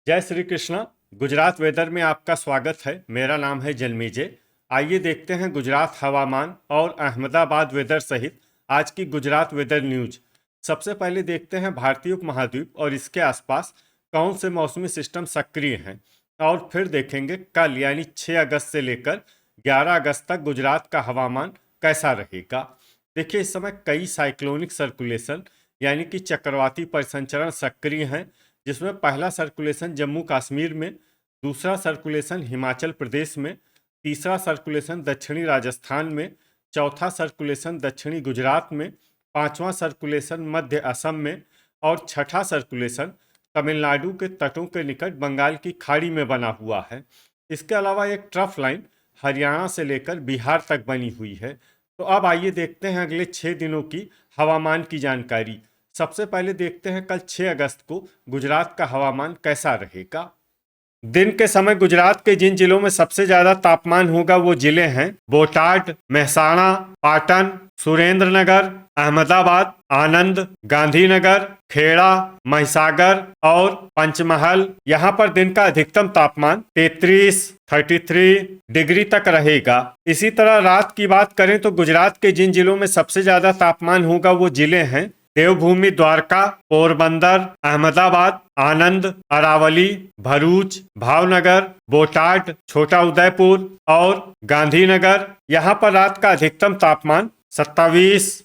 जय श्री कृष्णा। गुजरात वेदर में आपका स्वागत है। मेरा नाम है जन्मेजय। आइए देखते हैं गुजरात हवामान और अहमदाबाद वेदर सहित आज की गुजरात वेदर न्यूज। सबसे पहले देखते हैं भारतीय उपमहाद्वीप और इसके आसपास कौन से मौसमी सिस्टम सक्रिय हैं, और फिर देखेंगे कल यानी 6 अगस्त से लेकर 11 अगस्त तक गुजरात का हवामान कैसा रहेगा। देखिए, इस समय कई साइक्लोनिक सर्कुलेशन यानी कि चक्रवाती परिसंचरण सक्रिय हैं, जिसमें पहला सर्कुलेशन जम्मू कश्मीर में, दूसरा सर्कुलेशन हिमाचल प्रदेश में, तीसरा सर्कुलेशन दक्षिणी राजस्थान में, चौथा सर्कुलेशन दक्षिणी गुजरात में, पांचवा सर्कुलेशन मध्य असम में और छठा सर्कुलेशन तमिलनाडु के तटों के निकट बंगाल की खाड़ी में बना हुआ है। इसके अलावा एक ट्रफ लाइन हरियाणा से लेकर बिहार तक बनी हुई है। तो अब आइए देखते हैं अगले 6 दिनों की हवामान की जानकारी। सबसे पहले देखते हैं कल 6 अगस्त को गुजरात का हवामान कैसा रहेगा। दिन के समय गुजरात के जिन जिलों में सबसे ज्यादा तापमान होगा वो जिले हैं बोटाड, मेहसाणा, पाटन, सुरेंद्रनगर, अहमदाबाद, आनंद, गांधीनगर, खेड़ा, महिसागर और पंचमहल। यहाँ पर दिन का अधिकतम तापमान 33 डिग्री तक रहेगा। इसी तरह रात की बात करें तो गुजरात के जिन जिलों में सबसे ज्यादा तापमान होगा वो जिले हैं देवभूमि, द्वारका, पोरबंदर, अहमदाबाद, आनंद, अरावली, भरूच, भावनगर, बोटाड, छोटा उदयपुर और गांधीनगर। यहाँ पर रात का अधिकतम तापमान 27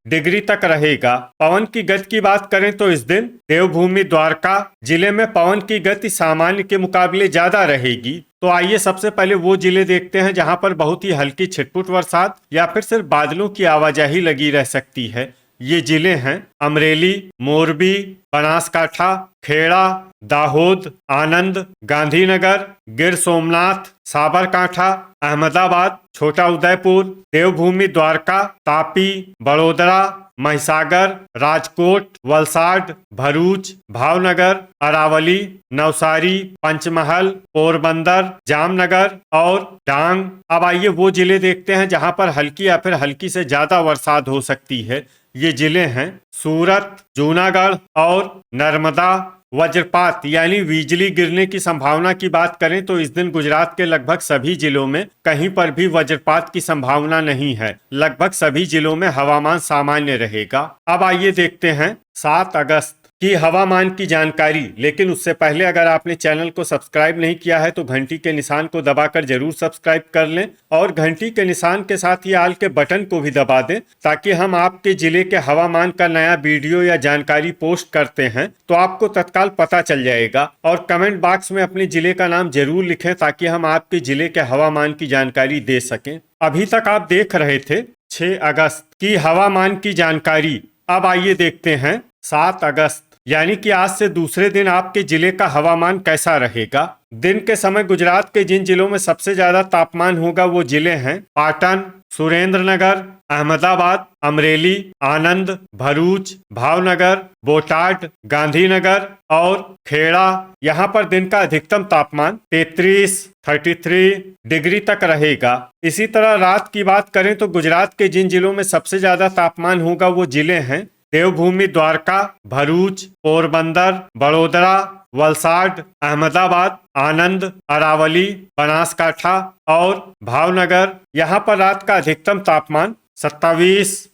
डिग्री तक रहेगा। पवन की गति की बात करें तो इस दिन देवभूमि, द्वारका जिले में पवन की गति सामान्य के मुकाबले ज्यादा रहेगी। तो आइए सबसे पहले वो जिले देखते हैं जहां पर बहुत ही हल्की छिटपुट बरसात या फिर सिर्फ बादलों की आवाजाही लगी रह सकती है। ये जिले हैं अमरेली, मोरबी, बनासकाठा, खेड़ा, दाहोद, आनंद, गांधीनगर, गिर सोमनाथ, साबरकांठा, अहमदाबाद, छोटा उदयपुर, देवभूमि, द्वारका, तापी, बड़ोदरा, महिसागर, राजकोट, वलसाड, भरूच, भावनगर, अरावली, नवसारी, पंचमहल, पोरबंदर, जामनगर और डांग। अब आइए वो जिले देखते हैं जहां पर हल्की या फिर हल्की से ज्यादा बरसात हो सकती है। ये जिले हैं सूरत, जूनागढ़ और नर्मदा। वज्रपात यानी बिजली गिरने की संभावना की बात करें तो इस दिन गुजरात के लगभग सभी जिलों में कहीं पर भी वज्रपात की संभावना नहीं है। लगभग सभी जिलों में हवामान सामान्य रहेगा। अब आइए देखते हैं 7 अगस्त की हवामान की जानकारी। लेकिन उससे पहले अगर आपने चैनल को सब्सक्राइब नहीं किया है तो घंटी के निशान को दबाकर जरूर सब्सक्राइब कर लें और घंटी के निशान के साथ ही आल के बटन को भी दबा दें, ताकि हम आपके जिले के हवामान का नया वीडियो या जानकारी पोस्ट करते हैं तो आपको तत्काल पता चल जाएगा। और कमेंट बॉक्स में अपने जिले का नाम जरूर लिखें ताकि हम आपके जिले के हवामान की जानकारी दे सकें। अभी तक आप देख रहे थे 6 अगस्त की हवामान की जानकारी। अब आइए देखते हैं 7 अगस्त यानी कि आज से दूसरे दिन आपके जिले का हवामान कैसा रहेगा। दिन के समय गुजरात के जिन जिलों में सबसे ज्यादा तापमान होगा वो जिले हैं पाटन, सुरेंद्रनगर, अहमदाबाद, अमरेली, आनंद, भरूच, भावनगर, बोटाड, गांधीनगर और खेड़ा। यहाँ पर दिन का अधिकतम तापमान 33 डिग्री तक रहेगा। इसी तरह रात की बात करें तो गुजरात के जिन जिलों में सबसे ज्यादा तापमान होगा वो जिले हैं देवभूमि, द्वारका, भरूच, पोरबंदर, बड़ोदरा, वलसाड, अहमदाबाद, आनंद, अरावली, बनासकाठा और भावनगर। यहाँ पर रात का अधिकतम तापमान 27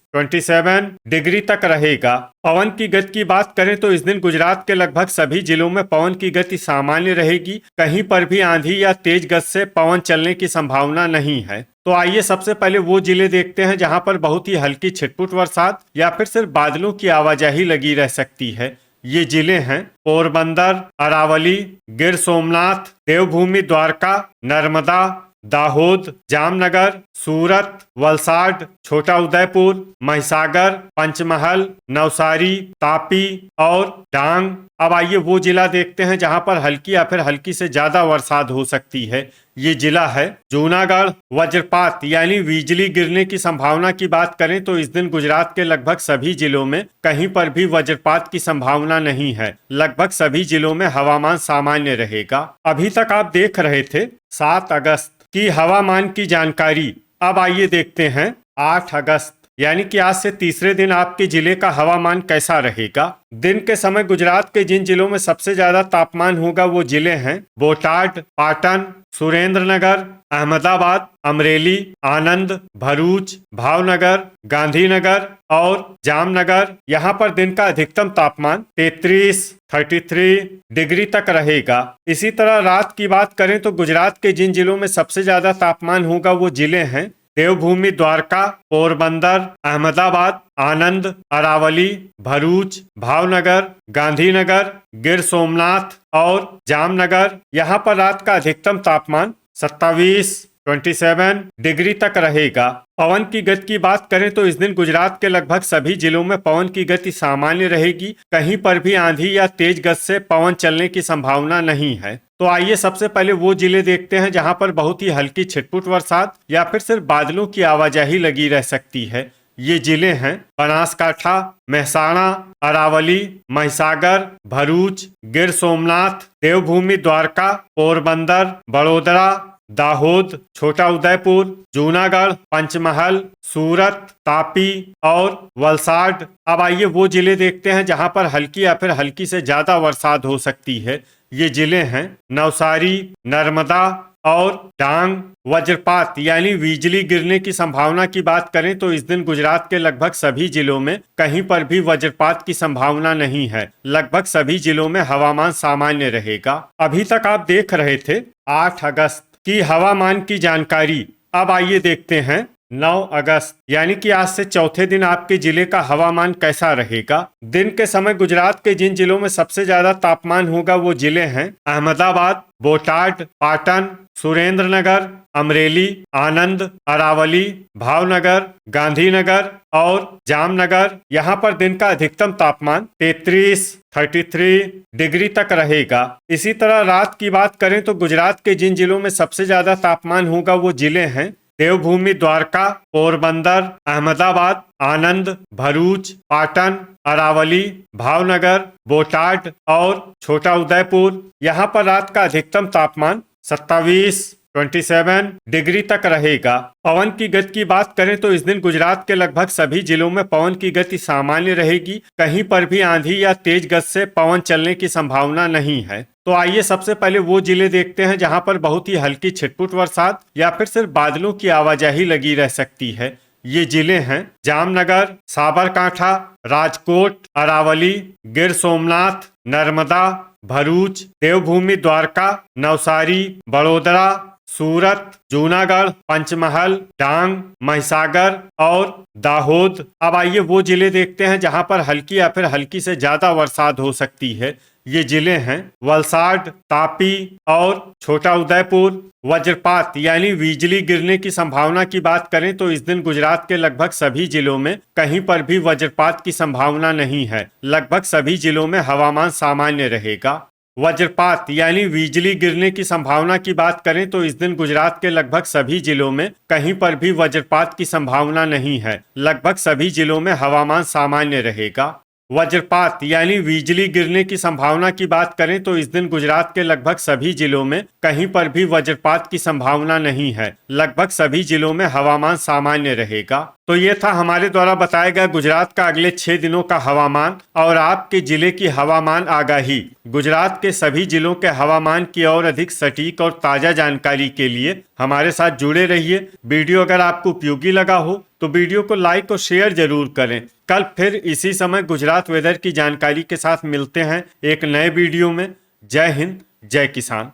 डिग्री तक रहेगा। पवन की गति की बात करें तो इस दिन गुजरात के लगभग सभी जिलों में पवन की गति सामान्य रहेगी। कहीं पर भी आंधी या तेज गति से पवन चलने की संभावना नहीं है। तो आइए सबसे पहले वो जिले देखते हैं जहां पर बहुत ही हल्की छिटपुट बरसात या फिर सिर्फ बादलों की आवाजाही लगी रह सकती है। ये जिले हैं पोरबंदर, अरावली, गिर सोमनाथ, देवभूमि, द्वारका, नर्मदा, दाहोद, जामनगर, सूरत, वलसाड, छोटा उदयपुर, महिसागर, पंचमहल, नवसारी, तापी और डांग। अब आइए वो जिला देखते हैं जहां पर हल्की या फिर हल्की से ज्यादा बरसात हो सकती है। ये जिला है जूनागढ़। वज्रपात यानी बिजली गिरने की संभावना की बात करें तो इस दिन गुजरात के लगभग सभी जिलों में कहीं पर भी वज्रपात की संभावना नहीं है। लगभग सभी जिलों में हवामान सामान्य रहेगा। अभी तक आप देख रहे थे 7 अगस्त की हवामान की जानकारी। अब आइए देखते हैं 8 अगस्त यानी कि आज से तीसरे दिन आपके जिले का हवामान कैसा रहेगा। दिन के समय गुजरात के जिन जिलों में सबसे ज्यादा तापमान होगा वो जिले हैं बोटाड, पाटन, सुरेंद्रनगर, अहमदाबाद, अमरेली, आनंद, भरूच, भावनगर, गांधीनगर और जामनगर। यहाँ पर दिन का अधिकतम तापमान 33 डिग्री तक रहेगा। इसी तरह रात की बात करें तो गुजरात के जिन जिलों में सबसे ज्यादा तापमान होगा वो जिले हैं देवभूमि, द्वारका, पोरबंदर, अहमदाबाद, आनंद, अरावली, भरूच, भावनगर, गांधीनगर, गिर सोमनाथ और जामनगर। यहाँ पर रात का अधिकतम तापमान 27 डिग्री तक रहेगा। पवन की गति की बात करें तो इस दिन गुजरात के लगभग सभी जिलों में पवन की गति सामान्य रहेगी। कहीं पर भी आंधी या तेज गति से पवन चलने की संभावना नहीं है। तो आइए सबसे पहले वो जिले देखते हैं जहां पर बहुत ही हल्की छिटपुट बरसात या फिर सिर्फ बादलों की आवाजाही लगी रह सकती है। ये जिले हैं बनासकांठा, मेहसाणा, अरावली, महिसागर, भरूच, गिर सोमनाथ, देवभूमि, द्वारका, पोरबंदर, बड़ोदरा, दाहोद, छोटा उदयपुर, जूनागढ़, पंचमहल, सूरत, तापी और वलसाड। अब आइए वो जिले देखते हैं जहां पर हल्की या फिर हल्की से ज्यादा बरसात हो सकती है। ये जिले हैं नवसारी, नर्मदा और डांग। वज्रपात यानी बिजली गिरने की संभावना की बात करें तो इस दिन गुजरात के लगभग सभी जिलों में कहीं पर भी वज्रपात की संभावना नहीं है। लगभग सभी जिलों में हवामान सामान्य रहेगा। अभी तक आप देख रहे थे 8 अगस्त की हवामान की जानकारी। अब आइए देखते हैं 9 अगस्त यानी कि आज से चौथे दिन आपके जिले का हवामान कैसा रहेगा। दिन के समय गुजरात के जिन जिलों में सबसे ज्यादा तापमान होगा वो जिले हैं अहमदाबाद, बोटाड, पाटन, सुरेंद्रनगर, अमरेली, आनंद, अरावली, भावनगर, गांधीनगर और जामनगर। यहाँ पर दिन का अधिकतम तापमान 33 डिग्री तक रहेगा। इसी तरह रात की बात करें तो गुजरात के जिन जिलों में सबसे ज्यादा तापमान होगा वो जिले हैं देवभूमि, द्वारका, पोरबंदर, अहमदाबाद, आनंद, भरूच, पाटन, अरावली, भावनगर, बोटाड और छोटा उदयपुर। यहाँ पर रात का अधिकतम तापमान 27 डिग्री तक रहेगा। पवन की गति की बात करें तो इस दिन गुजरात के लगभग सभी जिलों में पवन की गति सामान्य रहेगी। कहीं पर भी आंधी या तेज गति से पवन चलने की संभावना नहीं है। तो आइए सबसे पहले वो जिले देखते हैं जहां पर बहुत ही हल्की छिटपुट बरसात या फिर सिर्फ बादलों की आवाजाही लगी रह सकती है। ये जिले हैं जामनगर, साबरकांठा, राजकोट, अरावली, गिर सोमनाथ, नर्मदा, भरूच, देवभूमि, द्वारका, नवसारी, बड़ोदरा, सूरत, जूनागढ़, पंचमहल, डांग, महिसागर और दाहोद। अब आइए वो जिले देखते हैं जहां पर हल्की या फिर हल्की से ज्यादा बरसात हो सकती है। ये जिले हैं वलसाड, तापी और छोटा उदयपुर। वज्रपात यानी बिजली गिरने की संभावना की बात करें तो इस दिन गुजरात के लगभग सभी जिलों में कहीं पर भी वज्रपात की संभावना नहीं है। लगभग सभी जिलों में हवामान सामान्य रहेगा। वज्रपात यानी बिजली गिरने की संभावना की बात करें तो इस दिन गुजरात के लगभग सभी जिलों में कहीं पर भी वज्रपात की संभावना नहीं है। लगभग सभी जिलों में हवामान सामान्य रहेगा। वज्रपात यानी बिजली गिरने की संभावना की बात करें तो इस दिन गुजरात के लगभग सभी जिलों में कहीं पर भी वज्रपात की संभावना नहीं है। लगभग सभी जिलों में हवामान सामान्य रहेगा। तो ये था हमारे द्वारा बताया गया गुजरात का अगले 6 दिनों का हवामान और आपके जिले की हवामान आगाही। गुजरात के सभी जिलों के हवामान की और अधिक सटीक और ताजा जानकारी के लिए हमारे साथ जुड़े रहिए। वीडियो अगर आपको उपयोगी लगा हो तो वीडियो को लाइक और शेयर जरूर करें। कल फिर इसी समय गुजरात वेदर की जानकारी के साथ मिलते हैं एक नए वीडियो में। जय हिंद, जय किसान।